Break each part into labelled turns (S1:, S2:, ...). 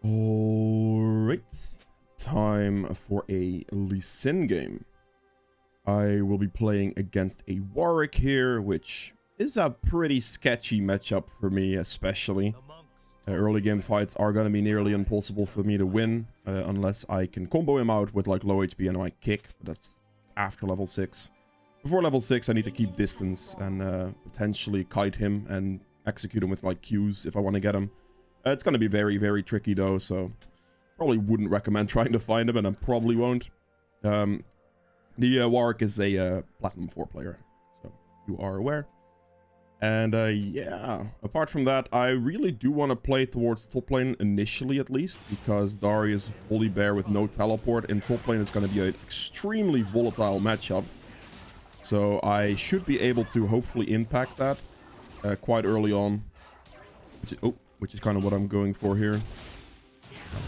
S1: Alright, time for a Lee Sin game. I will be playing against a Warwick here, which is a pretty sketchy matchup for me, especially. Early game fights are going to be nearly impossible for me to win, unless I can combo him out with like low HP and my kick, but that's after level 6. Before level 6, I need to keep distance and potentially kite him and execute him with like Qs if I want to get him. It's going to be very, very tricky though, so probably wouldn't recommend trying to find him, and I probably won't. The Warwick is a Platinum 4 player, so you are aware. And yeah, apart from that, I really do want to play towards top lane initially at least, because Darius Volibear with no teleport in top lane is going to be an extremely volatile matchup. So I should be able to hopefully impact that quite early on, which is kind of what I'm going for here.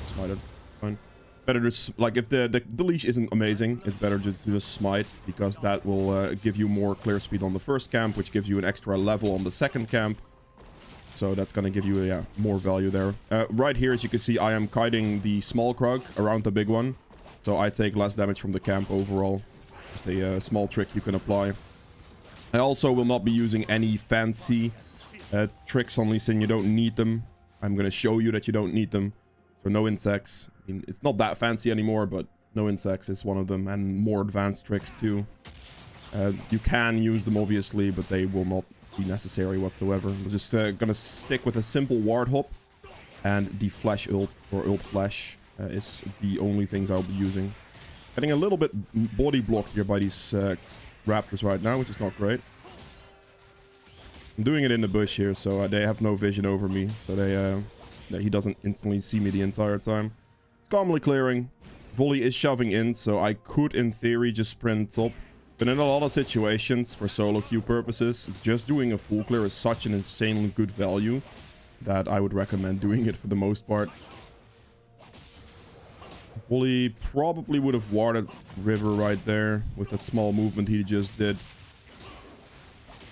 S1: Smited. Fine. Better just, like, if the leash isn't amazing, it's better to just smite, because that will give you more clear speed on the first camp, which gives you an extra level on the second camp. So that's going to give you more value there. Right here, as you can see, I am kiting the small Krug around the big one. So I take less damage from the camp overall. Just a small trick you can apply. I also will not be using any fancy tricks on Lee Sin. You don't need them. I'm going to show you that you don't need them. So no insects. I mean, it's not that fancy anymore, but no insects is one of them, and more advanced tricks too. You can use them obviously, but they will not be necessary whatsoever. I'm just gonna stick with a simple ward hop, and the flash ult, or ult flash, is the only things I'll be using. Getting a little bit body blocked here by these raptors right now, which is not great. I'm doing it in the bush here, so they have no vision over me, so he doesn't instantly see me the entire time. Calmly clearing. Volley is shoving in, so I could in theory just sprint top, but in a lot of situations for solo queue purposes, just doing a full clear is such an insanely good value that I would recommend doing it for the most part. Volley probably would have warded River right there with that small movement he just did.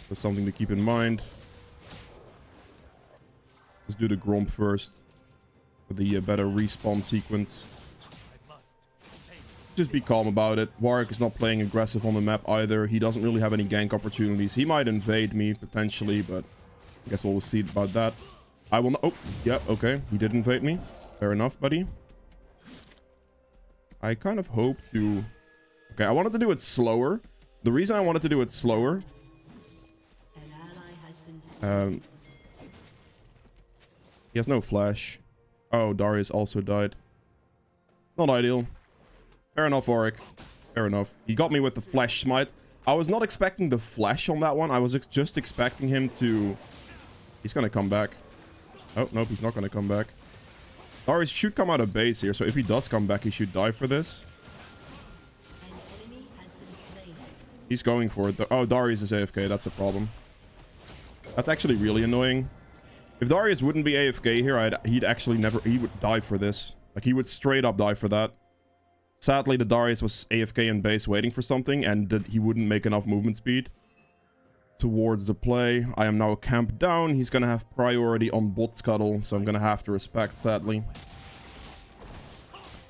S1: That's something to keep in mind. Let's do the Gromp first for the better respawn sequence. Just be calm about it. Warwick is not playing aggressive on the map either. He doesn't really have any gank opportunities. He might invade me potentially, but I guess we'll see about that. I will not. Oh, yeah, okay. He did invade me. Fair enough, buddy. I kind of hope to... Okay, I wanted to do it slower. The reason I wanted to do it slower... he has no flash. Oh, Darius also died. Not ideal. Fair enough, Warwick. Fair enough. He got me with the flash smite. I was not expecting the flash on that one. I was just expecting him to... He's gonna come back. Oh, nope, he's not gonna come back. Darius should come out of base here, so if he does come back, he should die for this. He's going for it. Oh, Darius is AFK. That's a problem. That's actually really annoying. If Darius wouldn't be AFK here, he'd actually never... He would die for this. Like, he would straight up die for that. Sadly, the Darius was AFK in base waiting for something, and that he wouldn't make enough movement speed towards the play. I am now camped down. He's gonna have priority on bot scuttle, so I'm gonna have to respect, sadly.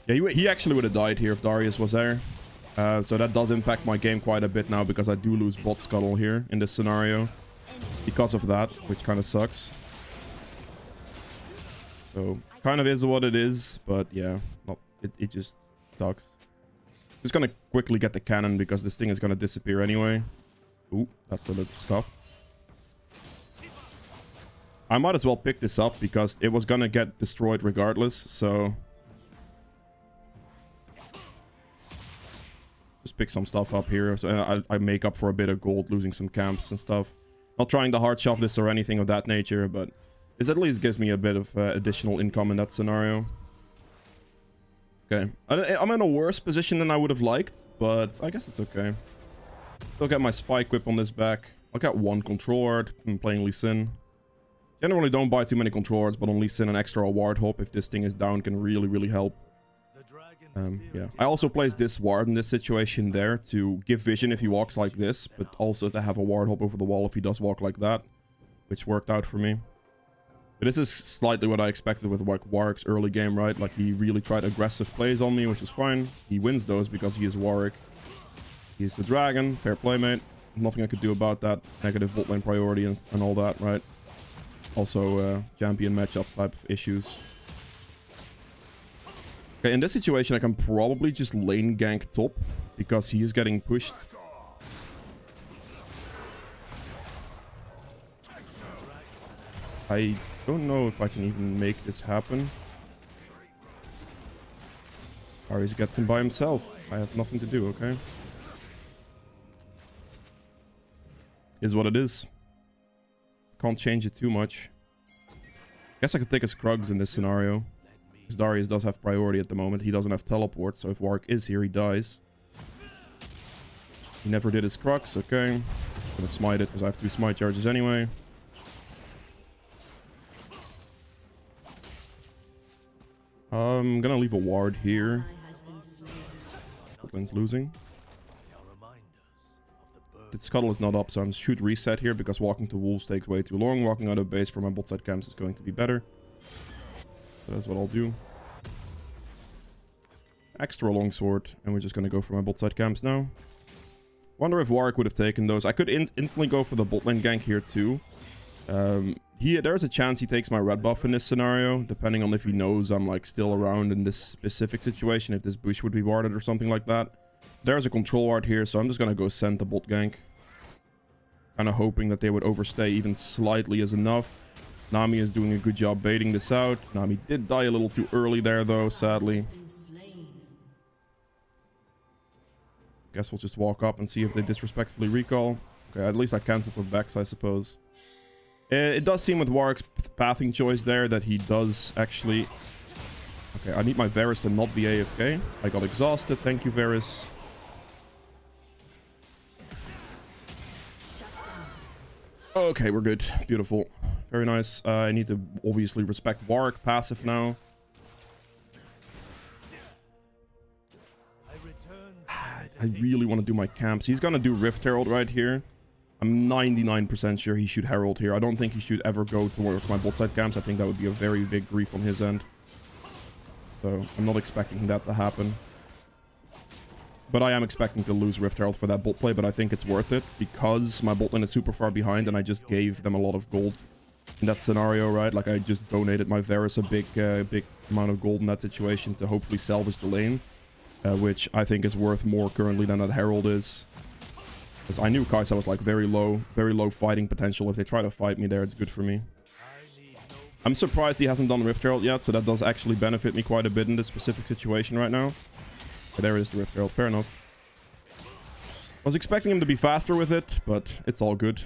S1: Yeah, he actually would have died here if Darius was there. So that does impact my game quite a bit now, because I do lose bot scuttle here in this scenario. Because of that, which kind of sucks. So, kind of is what it is, but yeah, it just sucks. Just gonna quickly get the cannon, because this thing is gonna disappear anyway. Ooh, that's a little scuffed. I might as well pick this up, because it was gonna get destroyed regardless, so... Just pick some stuff up here, so I make up for a bit of gold, losing some camps and stuff. Not trying to hard shove this or anything of that nature, but... This at least gives me a bit of additional income in that scenario. Okay. I'm in a worse position than I would have liked, but I guess it's okay. Still get my spike whip on this back. I'll get one control ward. I'm playing Lee Sin. Generally don't buy too many control wards, but on Lee Sin an extra ward hop if this thing is down can really, really help. Yeah. I also placed this ward in this situation there to give vision if he walks like this, but also to have a ward hop over the wall if he does walk like that, which worked out for me. But this is slightly what I expected with like Warwick's early game, right? Like he really tried aggressive plays on me, which is fine. He wins those because he is Warwick. He's the dragon. Fair play, mate. Nothing I could do about that. Negative bot lane priority and all that, right? Also, champion matchup type of issues. Okay, in this situation, I can probably just lane gank top because he is getting pushed. I don't know if I can even make this happen. Ares gets him by himself. I have nothing to do, okay? Is what it is. Can't change it too much. Guess I could take his Krugs in this scenario. Because Darius does have priority at the moment. He doesn't have teleport, so if Warwick is here, he dies. He never did his Krugs, okay. I'm gonna smite it because I have 2 smite charges anyway. I'm gonna leave a ward here. Portland's losing. The scuttle is not up, so I'm should reset here because walking to wolves takes way too long. Walking out of base for my bot side camps is going to be better. So that's what I'll do. Extra longsword, and we're just gonna go for my bot side camps now. Wonder if Warwick would have taken those. I could instantly go for the bot lane gank here too. There's a chance he takes my red buff in this scenario, depending on if he knows I'm like still around in this specific situation, if this bush would be warded or something like that. There's a control ward here, so I'm just gonna go send the bot gank. Kind of hoping that they would overstay even slightly is enough. Nami is doing a good job baiting this out. Nami did die a little too early there though, sadly. Guess we'll just walk up and see if they disrespectfully recall. Okay, at least I cancelled the backs, I suppose. It does seem with Warwick's pathing choice there that he does actually... Okay, I need my Varus to not be AFK. I got exhausted. Thank you, Varus. Okay, we're good. Beautiful. Very nice. I need to obviously respect Warwick passive now. I really want to do my camps. He's going to do Rift Herald right here. I'm 99% sure he should Herald here. I don't think he should ever go towards my bot side camps. I think that would be a very big grief on his end. So I'm not expecting that to happen. But I am expecting to lose Rift Herald for that bot play, but I think it's worth it because my bot lane is super far behind and I just gave them a lot of gold in that scenario, right? Like I just donated my Varus a big amount of gold in that situation to hopefully salvage the lane. Which I think is worth more currently than that Herald is. Because I knew Kai'Sa was like very low fighting potential. If they try to fight me there, it's good for me. I'm surprised he hasn't done Rift Herald yet, so that does actually benefit me quite a bit in this specific situation right now. Okay, there is the Rift Herald, fair enough. I was expecting him to be faster with it, but it's all good.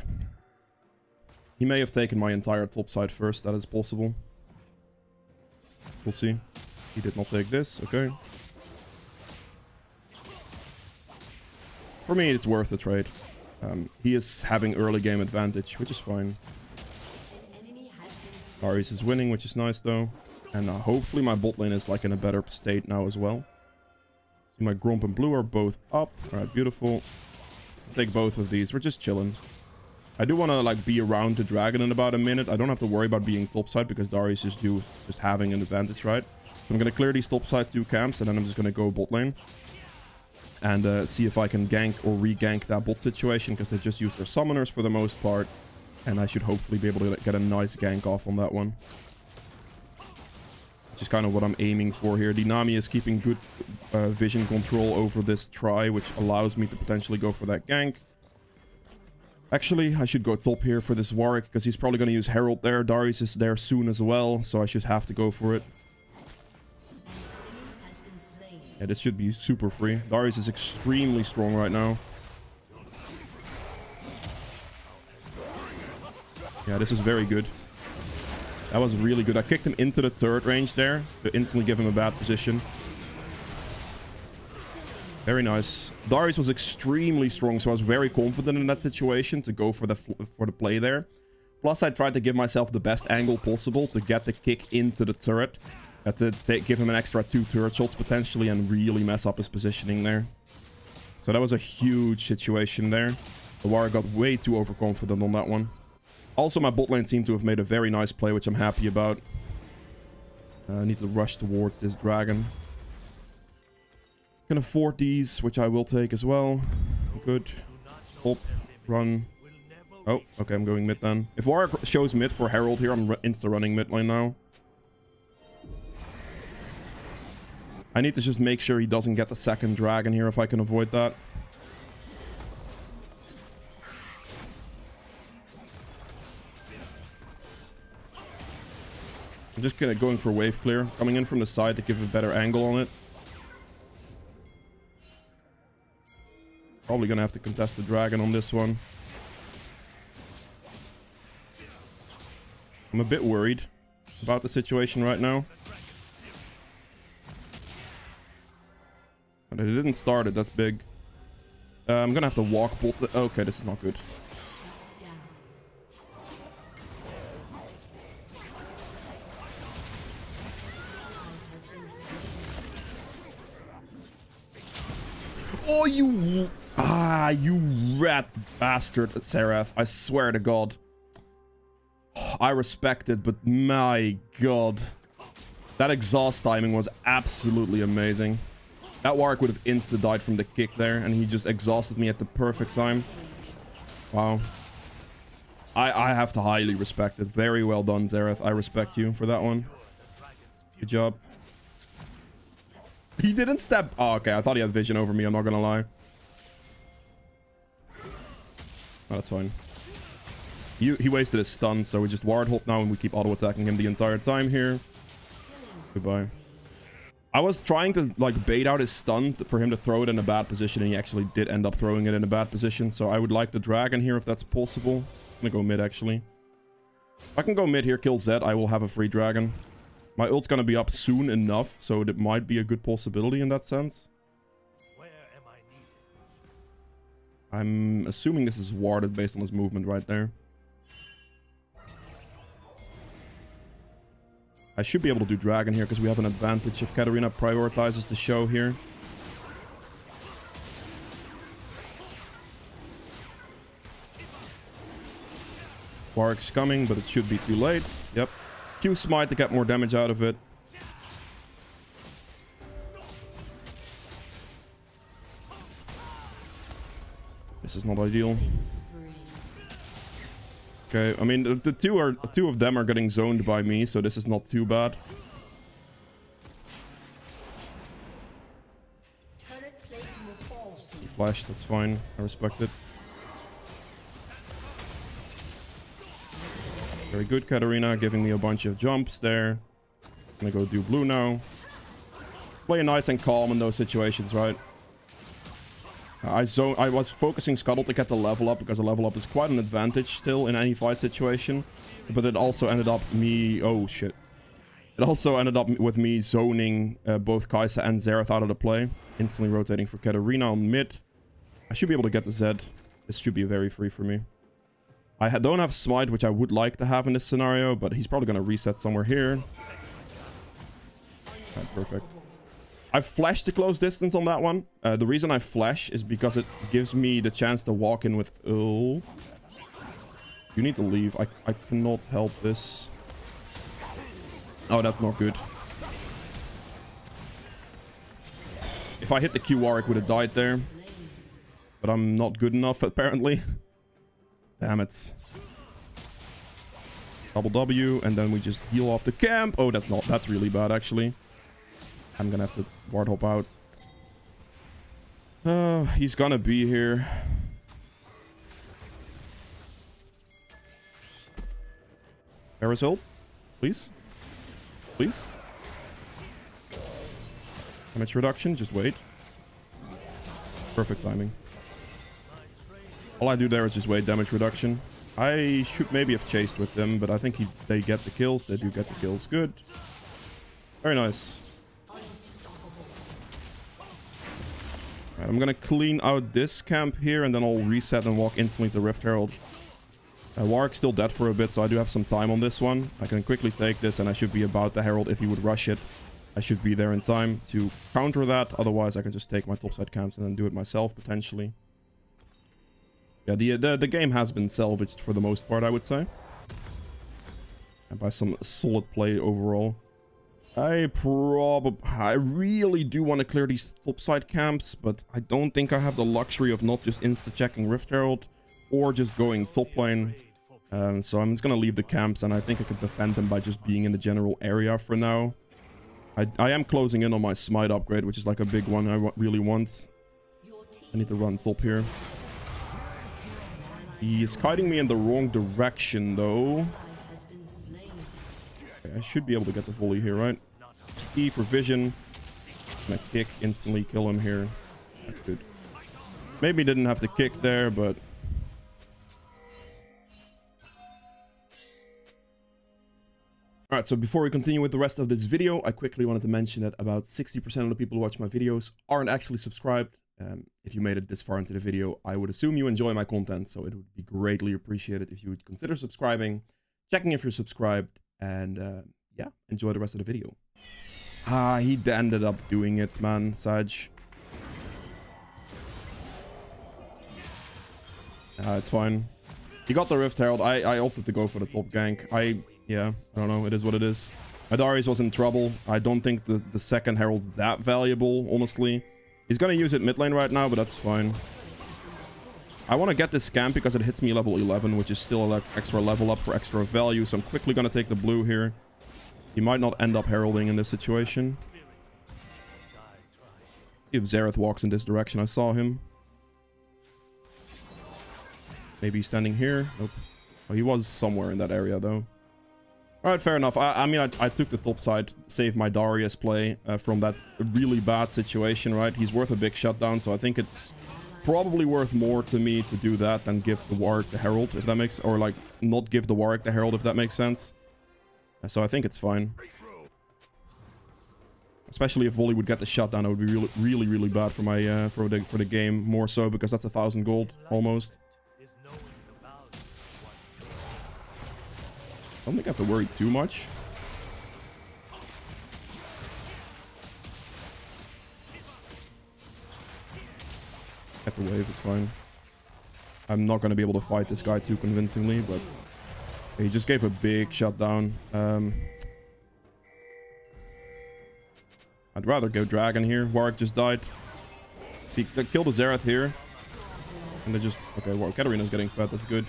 S1: He may have taken my entire top side first, that is possible. We'll see. He did not take this, okay. For me, it's worth the trade. He is having early game advantage, which is fine. Ares is winning, which is nice though. And hopefully my bot lane is like in a better state now as well. See, my Gromp and Blue are both up. Alright, beautiful. I'll take both of these. We're just chilling. I do want to like be around the dragon in about a minute. I don't have to worry about being topside because Darius is just having an advantage, right? So I'm going to clear these topside 2 camps and then I'm just going to go bot lane. And see if I can gank or re-gank that bot situation, because they just use their summoners for the most part. And I should hopefully be able to get a nice gank off on that one. Which is kind of what I'm aiming for here. The Nami is keeping good vision control over this try, which allows me to potentially go for that gank. Actually, I should go top here for this Warwick, because he's probably going to use Herald there. Darius is there soon as well, so I should have to go for it. Yeah, this should be super free. Darius is extremely strong right now. Yeah, this is very good. That was really good. I kicked him into the turret range there to instantly give him a bad position. Very nice. Darius was extremely strong, so I was very confident in that situation to go for the play there. Plus, I tried to give myself the best angle possible to get the kick into the turret. To give him an extra 2 turret shots potentially and really mess up his positioning there. So that was a huge situation there. The Warrior got way too overconfident on that one. Also, my bot lane seemed to have made a very nice play, which I'm happy about. I need to rush towards this dragon. Can afford these, which I will take as well. Good. Hop, run. Oh, okay, I'm going mid then. If Warwick shows mid for Herald here, I'm insta-running mid lane now. I need to just make sure he doesn't get the second dragon here if I can avoid that. I'm just kind of going for wave clear. Coming in from the side to give a better angle on it. Probably gonna have to contest the dragon on this one. I'm a bit worried about the situation right now. But it didn't start it, that's big. I'm gonna have to walk bolt. Okay, this is not good. Oh, you rat bastard, Seraph. I swear to God. I respect it, but my God. That exhaust timing was absolutely amazing. That Warwick would have insta-died from the kick there, and he just exhausted me at the perfect time. Wow. I have to highly respect it. Very well done, Zareth. I respect you for that one. Good job. He didn't step... Oh, okay. I thought he had vision over me. I'm not gonna lie. Oh, that's fine. He wasted his stun, so we just ward hold now, and we keep auto-attacking him the entire time here. Goodbye. I was trying to, like, bait out his stun for him to throw it in a bad position, and he actually did end up throwing it in a bad position, so I would like the dragon here if that's possible. I'm gonna go mid, actually. If I can go mid here, kill Zed, I will have a free dragon. My ult's gonna be up soon enough, so it might be a good possibility in that sense.
S2: Where am I needed?
S1: I'm assuming this is warded based on his movement right there. I should be able to do dragon here because we have an advantage if Katarina prioritizes the show here. Warwick's coming, but it should be too late. Yep. Q smite to get more damage out of it. This is not ideal. Okay, I mean the two of them are getting zoned by me, so this is not too bad. He flashed, that's fine. I respect it. Very good, Katarina, giving me a bunch of jumps there. I'm gonna go do blue now. Play nice and calm in those situations, right? I was focusing Scuttle to get the level up, because a level up is quite an advantage still in any fight situation. But it also ended up me... Oh, shit. It also ended up with me zoning both Kai'Sa and Xerath out of the play. Instantly rotating for Katarina on mid. I should be able to get the Zed. This should be very free for me. I don't have Smite, which I would like to have in this scenario, but he's probably going to reset somewhere here. Right, perfect. I flashed the close distance on that one. The reason I flash is because it gives me the chance to walk in with ult. You need to leave. I cannot help this. Oh, that's not good. If I hit the Q, Warwick would have died there. But I'm not good enough, apparently. Damn it. Double W, and then we just heal off the camp. Oh, that's really bad, actually. I'm gonna have to ward hop out. He's gonna be here. Paris ult, please. Please. Damage reduction, just wait. Perfect timing. All I do there is just wait damage reduction. I should maybe have chased with them, but I think they get the kills. They do get the kills. Good. Very nice. Right, I'm gonna clean out this camp here, and then I'll reset and walk instantly to Rift Herald. Warwick's still dead for a bit, so I do have some time on this one. I can quickly take this, and I should be about the Herald if he would rush it. I should be there in time to counter that. Otherwise, I can just take my topside camps and then do it myself, potentially. Yeah, the game has been salvaged for the most part, I would say. by some solid play overall. I really do want to clear these topside camps, but I don't think I have the luxury of not just insta-checking Rift Herald or just going top lane. So I'm just going to leave the camps, and I think I could defend them by just being in the general area for now. I am closing in on my smite upgrade, which is like a big one I really want. I need to run top here. He is kiting me in the wrong direction, though. Okay, I should be able to get the volley here, right? E for vision. And a kick, instantly kill him here. That's good. Maybe didn't have to kick there, but... Alright, so before we continue with the rest of this video, I quickly wanted to mention that about 60% of the people who watch my videos aren't actually subscribed. If you made it this far into the video, I would assume you enjoy my content, so it would be greatly appreciated if you would consider subscribing, checking if you're subscribed, and yeah, enjoy the rest of the video. He ended up doing it, man, Saj. It's fine. He got the Rift Herald. I opted to go for the top gank. Yeah, I don't know. It is what it is. My Darius was in trouble. I don't think the second Herald's that valuable, honestly. He's gonna use it mid lane right now, but that's fine. I want to get this scamp because it hits me level 11, which is still an extra level up for extra value. So I'm quickly gonna take the blue here. He might not end up heralding in this situation. See if Xerath walks in this direction. I saw him. Maybe he's standing here. Nope. Oh, he was somewhere in that area, though. Alright, fair enough. I mean, I took the top side, saved my Darius play from that really bad situation, right? He's worth a big shutdown, so I think it's probably worth more to me to do that than give the Warwick the Herald, if that makes... Or, like, not give the Warwick the Herald, if that makes sense. So I think it's fine. Especially if Volley would get the shutdown, it would be really bad for my for the game. More so because that's 1,000 gold, almost. I don't think I have to worry too much. Get the wave, it's fine. I'm not going to be able to fight this guy too convincingly, but he just gave a big shutdown. I'd rather go dragon here. Warwick just died. He killed the Xerath here. And they just... Okay, well, Katarina's getting fed. That's good.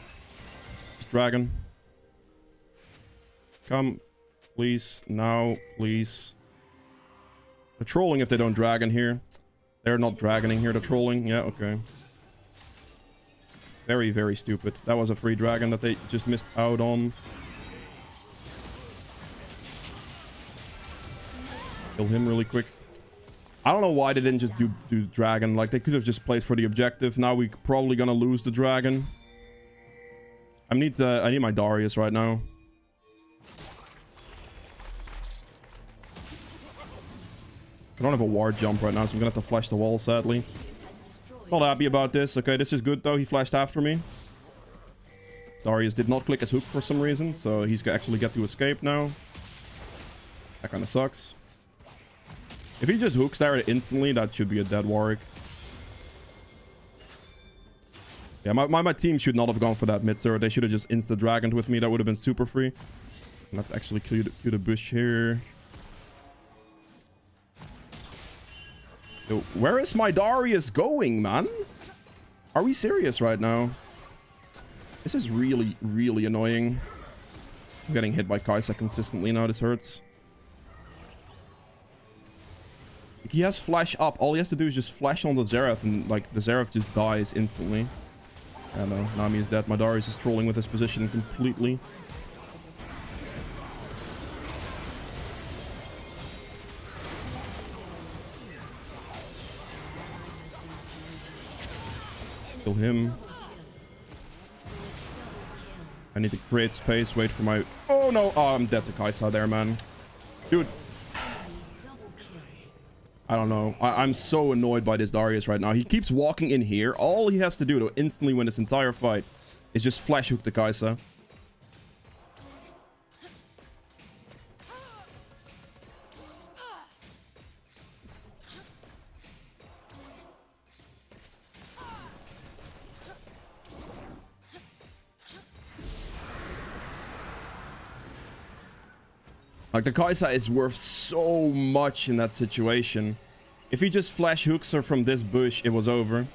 S1: Just dragon. Come, please. Now, please. They're trolling if they don't dragon here. They're not dragoning here. They're trolling. Yeah, okay. Very stupid. That was a free dragon that they just missed out on. Kill him really quick. I don't know why they didn't just do dragon. Like, they could have just played for the objective. Now we're probably gonna lose the dragon. I need my Darius right now. I don't have a ward jump right now, so I'm gonna have to flash the wall, sadly. Not happy about this. Okay, this is good, though. He flashed after me. Darius did not click his hook for some reason, so he's gonna actually get to escape now. That kind of sucks. If he just hooks there instantly, that should be a dead Warwick. Yeah, my team should not have gone for that mid turret. They should have just insta-dragoned with me. That would have been super free. I have to actually clear the bush here. Yo, where is my Darius going, man? Are we serious right now? This is really annoying. I'm getting hit by Kai'Sa consistently now. This hurts. He has flash up. All he has to do is just flash on the Xerath, and like the Xerath just dies instantly. I know. Nami is dead. My Darius is trolling with his position completely. Kill him. I need to create space. Wait for my... Oh no! Oh, I'm dead to Kai'Sa there, man. Dude. I don't know. I'm so annoyed by this Darius right now. He keeps walking in here. All he has to do to instantly win this entire fight is just flash hook the Kai'Sa. Like, the Kai'Sa is worth so much in that situation. If he just flash hooks her from this bush, it was over.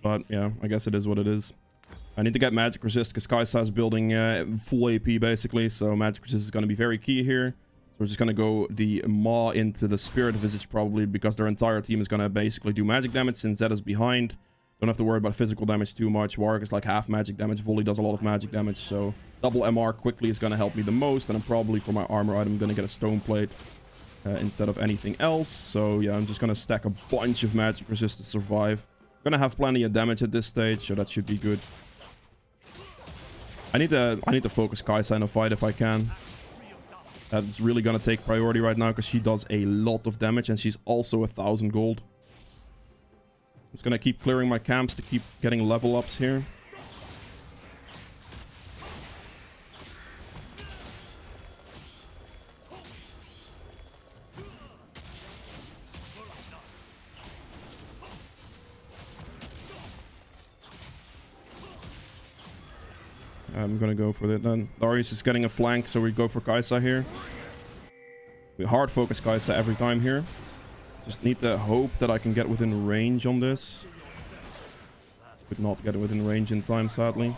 S1: But yeah, I guess it is what it is. I need to get magic resist because Kai'Sa is building full AP basically. So magic resist is going to be very key here. So we're just going to go the Maw into the Spirit Visage probably because their entire team is going to basically do magic damage since Zed is behind. Don't have to worry about physical damage too much. Warwick is like half magic damage. Volley does a lot of magic damage. So double MR quickly is going to help me the most. And I'm probably for my armor item going to get a stone plate instead of anything else. So yeah, I'm just going to stack a bunch of magic resist to survive. Gonna have plenty of damage at this stage, so that should be good. I need to focus Kai'Sa in a fight if I can. That's really gonna take priority right now because she does a lot of damage and she's also 1,000 gold. I'm just gonna keep clearing my camps to keep getting level ups here. I'm gonna go for that then. Darius is getting a flank, so we go for Kai'Sa here. We hard focus Kai'Sa every time here. Just need to hope that I can get within range on this. Could not get within range in time, sadly.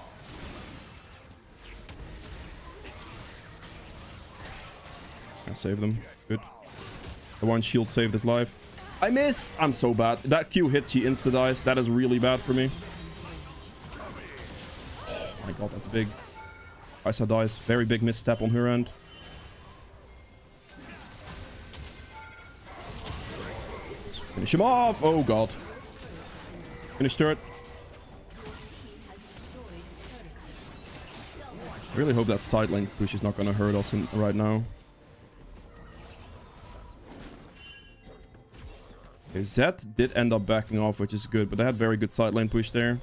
S1: I saved them. Good. The one shield saved his life. I missed! I'm so bad. That Q hits, he insta-dies. That is really bad for me. Oh my god, that's big. Kai'Sa dies. Very big misstep on her end. Let's finish him off! Oh god. Finish turret. I really hope that side lane push is not going to hurt us right now. Okay, Zed did end up backing off, which is good, but they had very good side lane push there.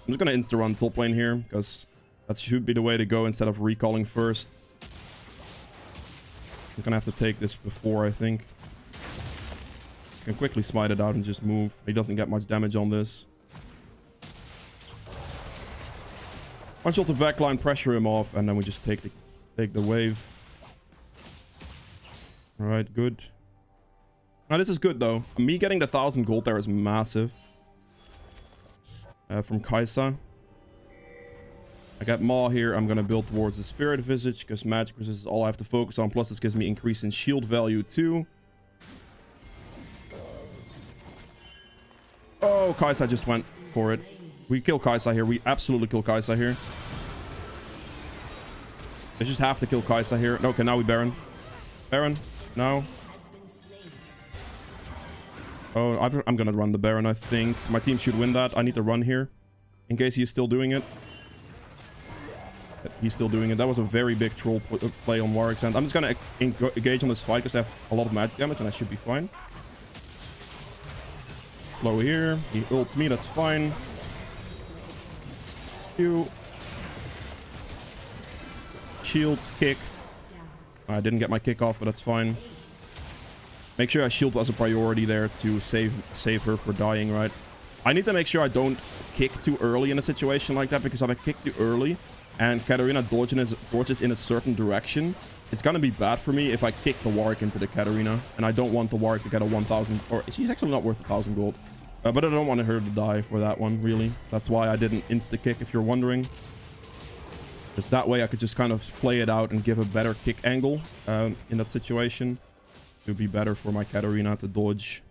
S1: I'm just going to insta-run top lane here, because that should be the way to go instead of recalling first. I'm going to have to take this before, I think. I can quickly smite it out and just move. He doesn't get much damage on this. One shot the backline, pressure him off, and then we just take the wave. Alright, good. Now this is good though. Me getting the 1,000 gold there is massive. From Kai'Sa. I got Maw here. I'm gonna build towards the Spirit Visage because magic resist is all I have to focus on. Plus this gives me increase in shield value too. Oh, Kai'Sa just went for it. We kill Kai'Sa here. We absolutely kill Kai'Sa here. They just have to kill Kai'Sa here. Okay, now we Baron. Baron, now. Oh, I'm gonna run the Baron, I think. My team should win that. I need to run here. In case he is still doing it. He's still doing it. That was a very big troll play on Warwick's end. I'm just gonna engage on this fight because they have a lot of magic damage and I should be fine. Slow here. He ults me, that's fine. Shields, kick. I didn't get my kick off, but that's fine. Make sure I shield as a priority there to save her for dying, right? I need to make sure I don't kick too early in a situation like that, because if I kick too early and Katarina dodges in a certain direction, it's gonna be bad for me if I kick the Warwick into the Katarina, and I don't want the Warwick to get a 1,000, or she's actually not worth 1,000 gold. But I don't want her to die for that one, really. That's why I didn't insta-kick, if you're wondering. Because that way I could just kind of play it out and give a better kick angle in that situation. It would be better for my Katarina to dodge.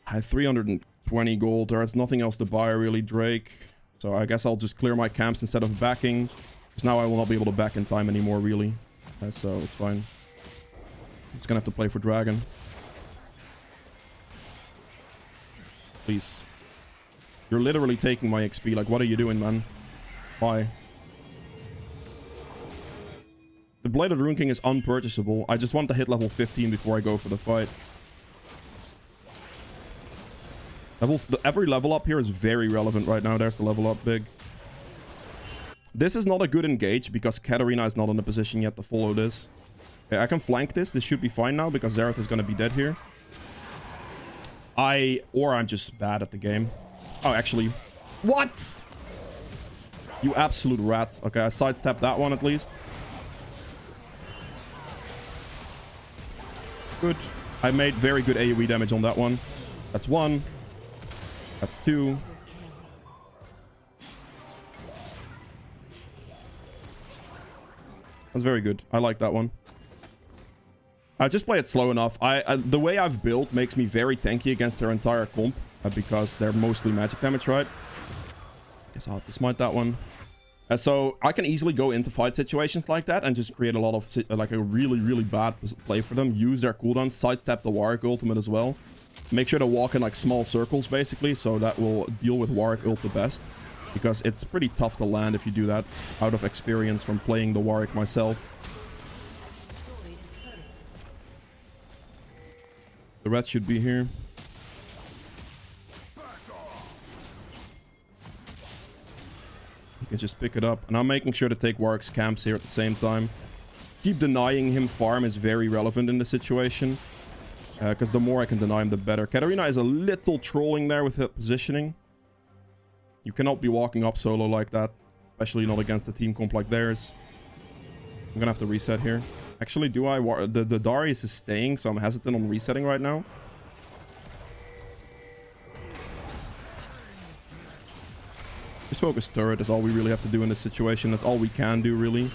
S1: I have 320 gold. There's nothing else to buy, really, Drake. So I guess I'll just clear my camps instead of backing. Because now I will not be able to back in time anymore, really. So it's fine. I'm just gonna have to play for Dragon. Please. You're literally taking my XP. Like, what are you doing, man? Why? The Blade of the Rune King is unpurchasable. I just want to hit level 15 before I go for the fight. Every level up here is very relevant right now. There's the level up big. This is not a good engage because Katarina is not in a position yet to follow this. Okay, I can flank this. This should be fine now because Xerath is going to be dead here. Or I'm just bad at the game. Oh, actually. What? You absolute rat. Okay, I sidestepped that one at least. Good. I made very good AoE damage on that one. That's 1. That's 2. That's very good. I like that one. I just play it slow enough. The way I've built makes me very tanky against their entire comp. Because they're mostly magic damage, right? Guess I'll have to smite that one. So I can easily go into fight situations like that and just create a lot of, like, a really, really bad play for them. Use their cooldowns, sidestep the Warwick ultimate as well. Make sure to walk in, like, small circles, basically, so that will deal with Warwick ult the best. Because it's pretty tough to land if you do that, out of experience from playing the Warwick myself. The red should be here. You can just pick it up. And I'm making sure to take Warwick's camps here at the same time. Keep denying him farm is very relevant in this situation. Because the more I can deny him, the better. Katarina is a little trolling there with her positioning. You cannot be walking up solo like that. Especially not against a team comp like theirs. I'm gonna have to reset here. Actually, do I... The Darius is staying, so I'm hesitant on resetting right now. Just focus turret is all we really have to do in this situation. That's all we can do, really.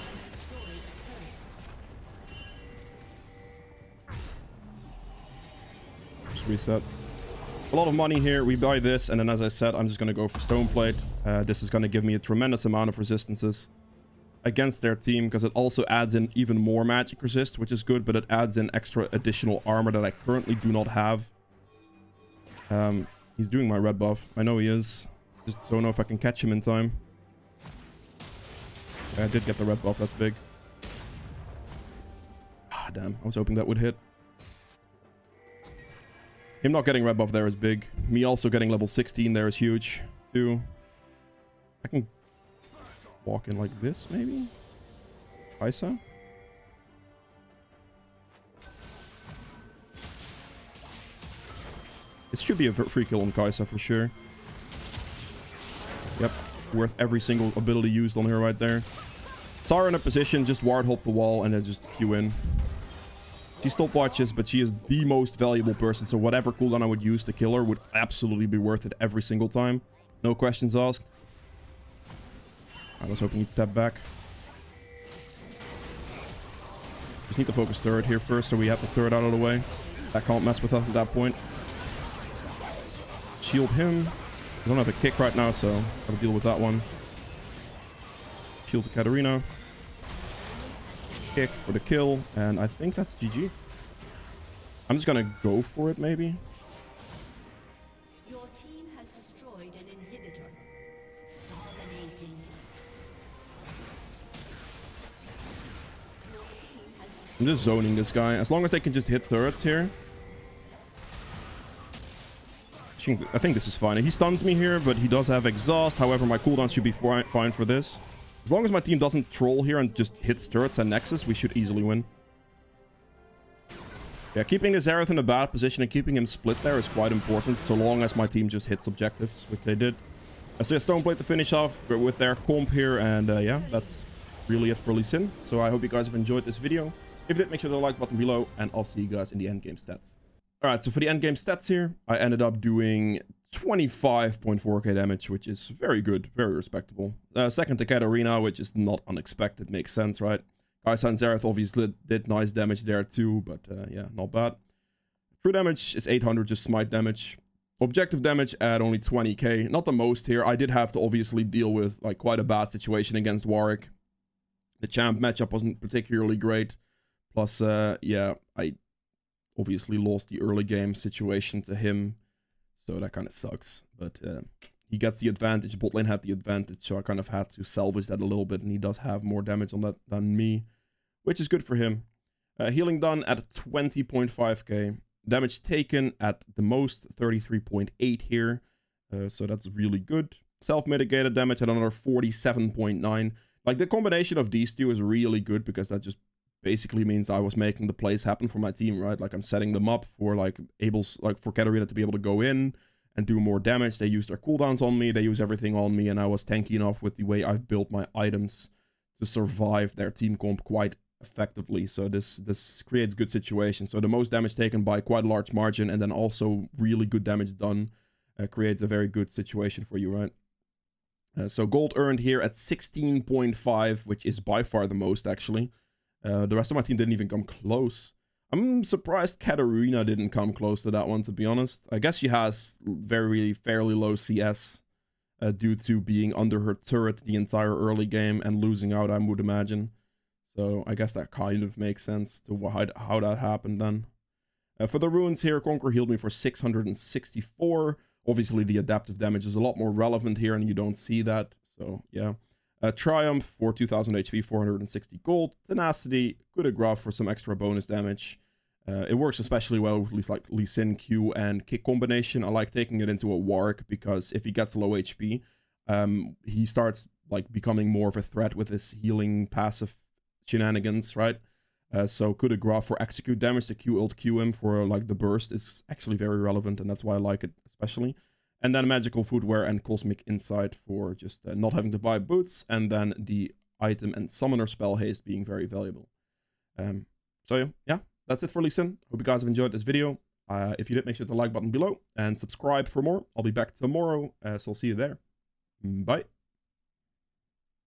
S1: Just reset. A lot of money here. We buy this, and then, as I said, I'm just going to go for Stoneplate. This is going to give me a tremendous amount of resistances against their team, because it also adds in even more magic resist, which is good, but it adds in extra additional armor that I currently do not have. He's doing my red buff. I know he is. Just don't know if I can catch him in time. Okay, I did get the red buff. That's big. Ah, damn. I was hoping that would hit. Him not getting red buff there is big. Me also getting level 16 there is huge, too. I can walk in like this, maybe? Kaisa? This should be a free kill on Kaisa for sure. Yep, worth every single ability used on her right there. Saw her in a position, just ward hop the wall and then just Q in. She stopwatches, but she is the most valuable person, so whatever cooldown I would use to kill her would absolutely be worth it every single time. No questions asked. I was hoping he'd step back. Just need to focus turret here first, so we have the turret out of the way. That can't mess with us at that point. Shield him. I don't have a kick right now, so I'll deal with that one. Shield to Katarina. Kick for the kill, and I think that's GG. I'm just gonna go for it, maybe.
S3: Your team has destroyed an inhibitor. Dominating.
S1: I'm just zoning this guy. As long as they can just hit turrets here. I think this is fine. He stuns me here, but he does have exhaust. However, my cooldown should be fine for this. As long as my team doesn't troll here and just hits turrets and nexus, we should easily win. Yeah, keeping the Zerath in a bad position and keeping him split there is quite important, so long as my team just hits objectives, which they did. I see a Stoneplate to finish off with their comp here, and yeah, that's really it for Lee Sin. So I hope you guys have enjoyed this video. If you did, make sure to like button below, and I'll see you guys in the endgame stats. Alright, so for the endgame stats here, I ended up doing 25.4k damage, which is very good, very respectable. Second to Katarina, which is not unexpected, makes sense, right? Kaisa and Zerath obviously did nice damage there too, but yeah, not bad. True damage is 800, just smite damage. Objective damage at only 20k, not the most here. I did have to obviously deal with like quite a bad situation against Warwick. The champ matchup wasn't particularly great. Plus, yeah, I obviously lost the early game situation to him, so that kind of sucks. But he gets the advantage. Bot lane had the advantage, so I kind of had to salvage that a little bit, and he does have more damage on that than me, which is good for him. Healing done at 20.5k. Damage taken at the most 33.8 here, so that's really good. Self-mitigated damage at another 47.9. Like, the combination of these two is really good, because that just basically means I was making the plays happen for my team, right? Like, I'm setting them up for like for Katarina to be able to go in, and do more damage. They use their cooldowns on me, they use everything on me, and I was tanky enough with the way I've built my items to survive their team comp quite effectively. So this creates good situations. So the most damage taken by quite a large margin, and then also really good damage done, creates a very good situation for you, right? So gold earned here at 16.5, which is by far the most, actually. The rest of my team didn't even come close. I'm surprised Katarina didn't come close to that one, to be honest. I guess she has fairly low CS due to being under her turret the entire early game and losing out, I would imagine. So I guess that kind of makes sense to how that happened then. For the runes here, Conquer healed me for 664. Obviously, the adaptive damage is a lot more relevant here, and you don't see that. So, yeah. Triumph for 2000 HP, 460 gold. Tenacity, coup de grace for some extra bonus damage. It works especially well with Lee Sin, Q, and kick combination. I like taking it into a Warwick because if he gets low HP, he starts like becoming more of a threat with his healing passive shenanigans, right? So coup de grace for execute damage, the Q ult Q him for like the burst is actually very relevant, and that's why I like it especially. And then magical footwear and cosmic insight for just not having to buy boots, and then the item and summoner spell haste being very valuable. So yeah, that's it for Lee Sin. Hope you guys have enjoyed this video. If you did, make sure to like button below and subscribe for more. I'll be back tomorrow, so I'll see you there. Bye.